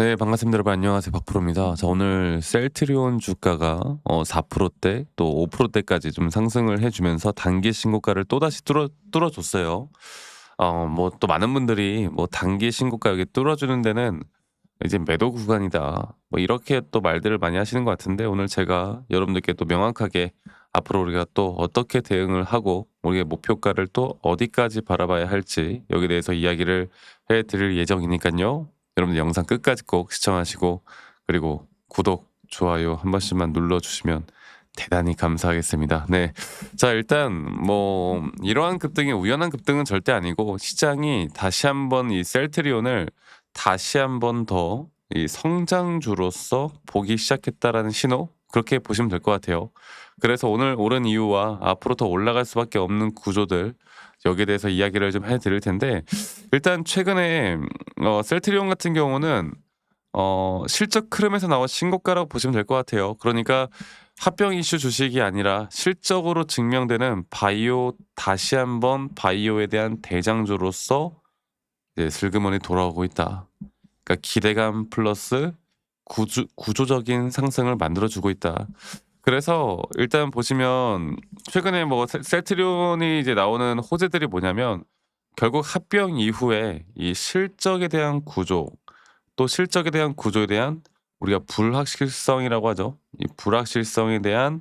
네, 반갑습니다. 여러분 안녕하세요. 박프로입니다. 자, 오늘 셀트리온 주가가 4%대 또 5%대까지 좀 상승을 해 주면서 단기 신고가를 또다시 뚫어 줬어요. 뭐 또 많은 분들이 뭐 "단기 신고가 여기 뚫어 주는 데는 이제 매도 구간이다." 뭐 이렇게 또 말들을 많이 하시는 것 같은데, 오늘 제가 여러분들께 또 명확하게 앞으로 우리가 또 어떻게 대응을 하고 우리의 목표가를 또 어디까지 바라봐야 할지 여기에 대해서 이야기를 해 드릴 예정이니깐요. 여러분들 영상 끝까지 꼭 시청하시고, 그리고 구독, 좋아요 한 번씩만 눌러 주시면 대단히 감사하겠습니다. 네. 자, 일단 뭐 이러한 급등이 우연한 급등은 절대 아니고, 시장이 다시 한번 이 셀트리온을 다시 한번 더 이 성장주로서 보기 시작했다라는 신호, 그렇게 보시면 될 것 같아요. 그래서 오늘 오른 이유와 앞으로 더 올라갈 수밖에 없는 구조들, 여기에 대해서 이야기를 좀 해 드릴 텐데, 일단 최근에 셀트리온 같은 경우는 실적 흐름에서 나온 신고가라고 보시면 될 것 같아요. 그러니까 합병 이슈 주식이 아니라 실적으로 증명되는 바이오, 다시 한번 바이오에 대한 대장주로서 이제 슬그머니 돌아오고 있다. 그러니까 기대감 플러스 구조적인 상승을 만들어 주고 있다. 그래서 일단 보시면 최근에 뭐 셀트리온이 이제 나오는 호재들이 뭐냐면, 결국 합병 이후에 이 실적에 대한 구조, 또 실적에 대한 구조에 대한 우리가 불확실성이라고 하죠. 이 불확실성에 대한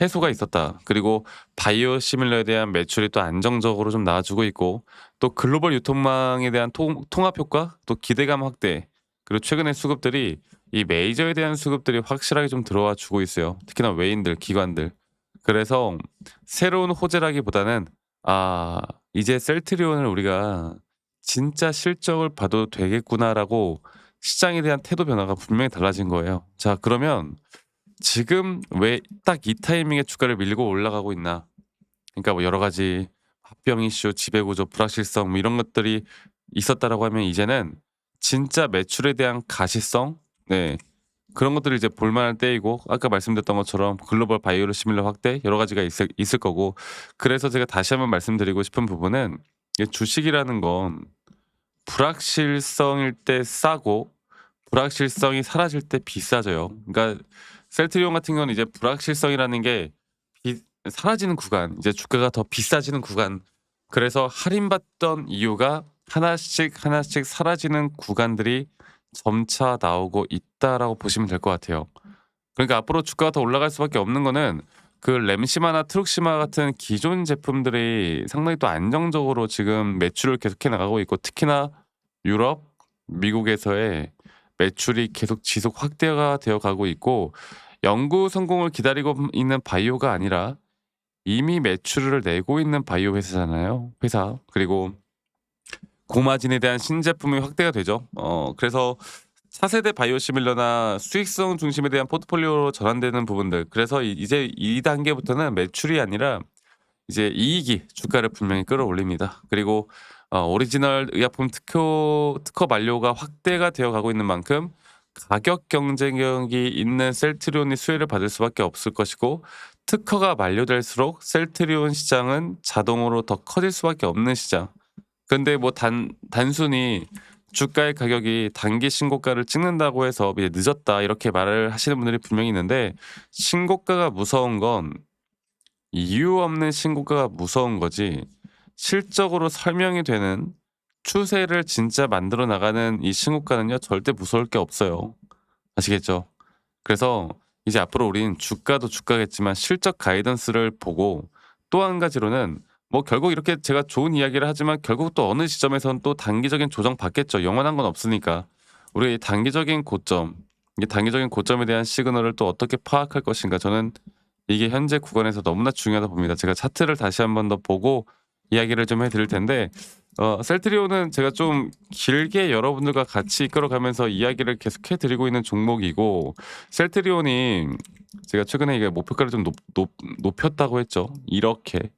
해소가 있었다. 그리고 바이오 시밀러에 대한 매출이 또 안정적으로 좀 나아지고 있고, 또 글로벌 유통망에 대한 통합 효과, 또 기대감 확대, 그리고 최근에 수급들이 이 메이저에 대한 수급들이 확실하게 좀 들어와 주고 있어요. 특히나 외인들, 기관들. 그래서 새로운 호재라기보다는, 아, 이제 셀트리온을 우리가 진짜 실적을 봐도 되겠구나라고 시장에 대한 태도 변화가 분명히 달라진 거예요. 자, 그러면 지금 왜 딱 이 타이밍에 주가를 밀고 올라가고 있나? 그러니까 뭐 여러 가지 합병 이슈, 지배구조, 불확실성 뭐 이런 것들이 있었다라고 하면, 이제는 진짜 매출에 대한 가시성, 네, 그런 것들을 이제 볼 만할 때이고, 아까 말씀드렸던 것처럼 글로벌 바이오 시밀러 확대 여러 가지가 있을 거고. 그래서 제가 다시 한번 말씀드리고 싶은 부분은, 이게 주식이라는 건 불확실성일 때 싸고 불확실성이 사라질 때 비싸져요. 그러니까 셀트리온 같은 경우는 이제 불확실성이라는 게 비 사라지는 구간, 이제 주가가 더 비싸지는 구간, 그래서 할인받던 이유가 하나씩 하나씩 사라지는 구간들이 점차 나오고 있다라고 보시면 될 것 같아요. 그러니까 앞으로 주가가 더 올라갈 수밖에 없는 거는, 그 램시마나 트룩시마 같은 기존 제품들이 상당히 또 안정적으로 지금 매출을 계속해 나가고 있고, 특히나 유럽, 미국에서의 매출이 계속 지속 확대가 되어 가고 있고, 연구 성공을 기다리고 있는 바이오가 아니라 이미 매출을 내고 있는 바이오 회사잖아요, 회사. 그리고 고마진에 대한 신제품이 확대가 되죠. 그래서 차세대 바이오시밀러나 수익성 중심에 대한 포트폴리오로 전환되는 부분들. 그래서 이제 이 단계부터는 매출이 아니라 이제 이익이 주가를 분명히 끌어올립니다. 그리고 오리지널 의약품 특허 만료가 확대가 되어 가고 있는 만큼 가격 경쟁력이 있는 셀트리온이 수혜를 받을 수밖에 없을 것이고, 특허가 만료될수록 셀트리온 시장은 자동으로 더 커질 수밖에 없는 시장. 근데 뭐 단순히 주가의 가격이 단기 신고가를 찍는다고 해서 이제 "늦었다." 이렇게 말을 하시는 분들이 분명히 있는데, 신고가가 무서운 건 이유 없는 신고가가 무서운 거지, 실적으로 설명이 되는 추세를 진짜 만들어 나가는 이 신고가는요, 절대 무서울 게 없어요. 아시겠죠? 그래서 이제 앞으로 우린 주가도 주가겠지만 실적 가이던스를 보고, 또 한 가지로는 뭐 결국 이렇게 제가 좋은 이야기를 하지만 결국 또 어느 시점에선 또 단기적인 조정 받겠죠. 영원한 건 없으니까. 우리가 이 단기적인 고점, 이 단기적인 고점에 대한 시그널을 또 어떻게 파악할 것인가, 저는 이게 현재 구간에서 너무나 중요하다 봅니다. 제가 차트를 다시 한번 더 보고 이야기를 좀 해 드릴 텐데, 셀트리온은 제가 좀 길게 여러분들과 같이 이끌어가면서 이야기를 계속해 드리고 있는 종목이고, 셀트리온이 제가 최근에 이게 목표가를 좀 높였다고 했죠. 이렇게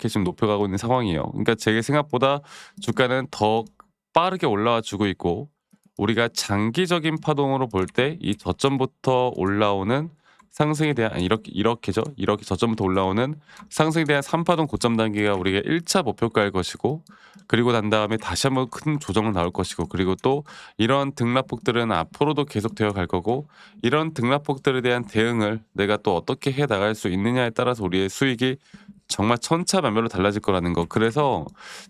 지금 높여가고 있는 상황이에요. 그러니까 제 생각보다 주가는 더 빠르게 올라와 주고 있고, 우리가 장기적인 파동으로 볼 때 이 저점부터 올라오는 상승에 대한 이렇게죠. 이렇게 저점부터 올라오는 상승에 대한 3파동 고점 단계가 우리가 1차 목표가일 것이고, 그리고 난 다음에 다시 한번 큰 조정은 나올 것이고, 그리고 또 이런 등락폭들은 앞으로도 계속되어 갈 거고, 이런 등락폭들에 대한 대응을 내가 또 어떻게 해 나갈 수 있느냐에 따라서 우리의 수익이 정말 천차만별로 달라질 거라는 거. 그래서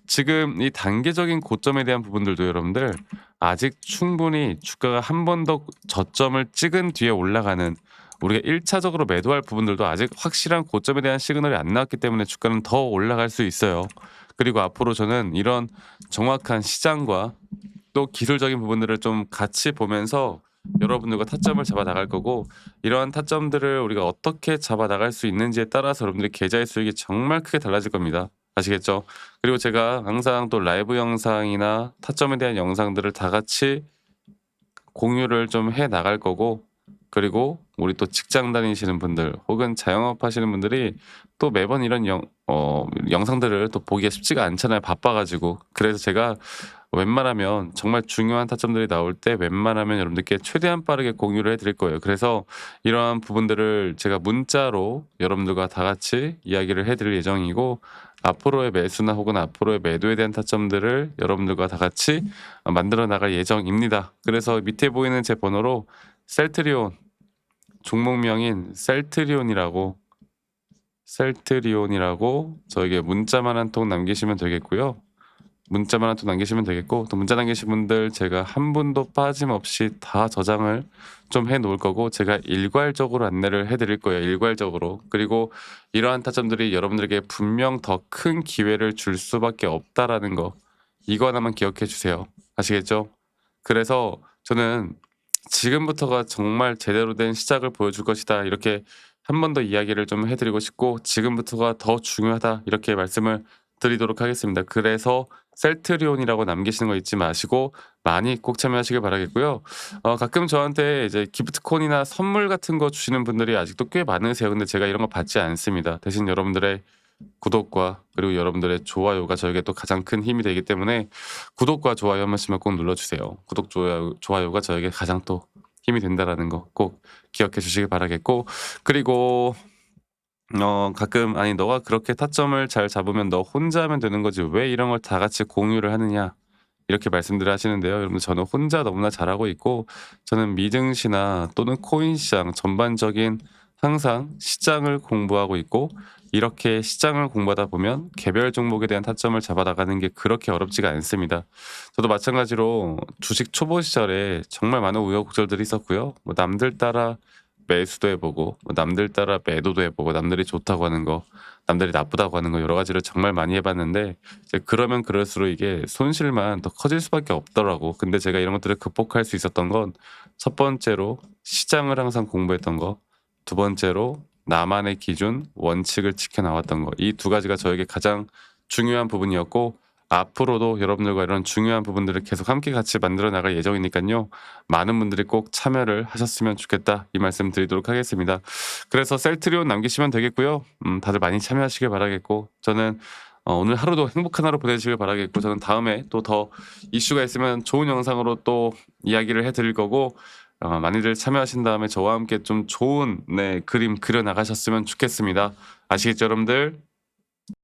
지금 이 단계적인 고점에 대한 부분들도 여러분들 아직 충분히 주가가 한 번 더 저점을 찍은 뒤에 올라가는, 우리가 1 차적으로 매도할 부분들도 아직 확실한 고점에 대한 시그널이 안 나왔기 때문에 주가는 더 올라갈 수 있어요. 그리고 앞으로 저는 이런 정확한 시장과 또 기술적인 부분들을 좀 같이 보면서 여러분들과 타점을 잡아 나갈 거고, 이러한 타점들을 우리가 어떻게 잡아 나갈 수 있는지에 따라서 여러분들의 계좌의 수익이 정말 크게 달라질 겁니다. 아시겠죠? 그리고 제가 항상 또 라이브 영상이나 타점에 대한 영상들을 다 같이 공유를 좀 해 나갈 거고, 그리고 우리 또 직장 다니시는 분들 혹은 자영업 하시는 분들이 또 매번 이런 영상들을 또 보기가 쉽지가 않잖아요. 바빠 가지고. 그래서 제가 웬만하면 정말 중요한 타점들이 나올 때 웬만하면 여러분들께 최대한 빠르게 공유를 해 드릴 거예요. 그래서 이러한 부분들을 제가 문자로 여러분들과 다 같이 이야기를 해 드릴 예정이고, 앞으로의 매수나 혹은 앞으로의 매도에 대한 타점들을 여러분들과 다 같이 만들어 나갈 예정입니다. 그래서 밑에 보이는 제 번호로 셀트리온, 종목명인 셀트리온이라고 저에게 문자만 한 통 남기시면 되겠고요. 문자만 한 통 남기시면 되겠고, 또 문자 남기신 분들 제가 한 분도 빠짐없이 다 저장을 좀 해 놓을 거고, 제가 일괄적으로 안내를 해 드릴 거예요. 일괄적으로. 그리고 이러한 타점들이 여러분들에게 분명 더 큰 기회를 줄 수밖에 없다라는 거, 이거 하나만 기억해 주세요. 아시겠죠? 그래서 저는 지금부터가 정말 제대로 된 시작을 보여줄 것이다, 이렇게 한 번 더 이야기를 좀 해 드리고 싶고, 지금부터가 더 중요하다, 이렇게 말씀을 드리도록 하겠습니다. 그래서 셀트리온이라고 남기시는 거 잊지 마시고 많이 꼭 참여하시길 바라겠고요. 가끔 저한테 이제 기프트콘이나 선물 같은 거 주시는 분들이 아직도 꽤 많으세요. 근데 제가 이런 거 받지 않습니다. 대신 여러분들의 구독과 그리고 여러분들의 좋아요가 저에게 또 가장 큰 힘이 되기 때문에 구독과 좋아요 한 번씩만 꼭 눌러주세요. 구독, 좋아요가 저에게 가장 또 힘이 된다라는 거 꼭 기억해 주시길 바라겠고, 그리고 가끔 "아니 너가 그렇게 타점을 잘 잡으면 너 혼자 하면 되는 거지 왜 이런 걸 다 같이 공유를 하느냐." 이렇게 말씀들을 하시는데요. 여러분, 저는 혼자 너무나 잘하고 있고, 저는 미증시나 또는 코인 시장 전반적인 항상 시장을 공부하고 있고, 이렇게 시장을 공부하다 보면 개별 종목에 대한 타점을 잡아 나가는 게 그렇게 어렵지가 않습니다. 저도 마찬가지로 주식 초보 시절에 정말 많은 우여곡절들이 있었고요. 뭐 남들 따라 매수도 해 보고, 뭐 남들 따라 매도도 해 보고, 남들이 좋다고 하는 거, 남들이 나쁘다고 하는 거, 여러 가지를 정말 많이 해 봤는데, 이제 그러면 그럴수록 이게 손실만 더 커질 수밖에 없더라고. 근데 제가 이런 것들을 극복할 수 있었던 건, 첫 번째로 시장을 항상 공부했던 거, 두 번째로 나만의 기준, 원칙을 지켜 나왔던 거, 이 두 가지가 저에게 가장 중요한 부분이었고, 앞으로도 여러분들과 이런 중요한 부분들을 계속 함께 같이 만들어 나갈 예정이니깐요. 많은 분들이 꼭 참여를 하셨으면 좋겠다, 이 말씀 드리도록 하겠습니다. 그래서 셀트리온 남기시면 되겠고요. 다들 많이 참여하시길 바라겠고, 저는 오늘 하루도 행복한 하루 보내시길 바라겠고, 저는 다음에 또 더 이슈가 있으면 좋은 영상으로 또 이야기를 해 드릴 거고, 많이들 참여하신 다음에 저와 함께 좀 좋은 그림 그려 나가셨으면 좋겠습니다. 아시겠죠, 여러분들?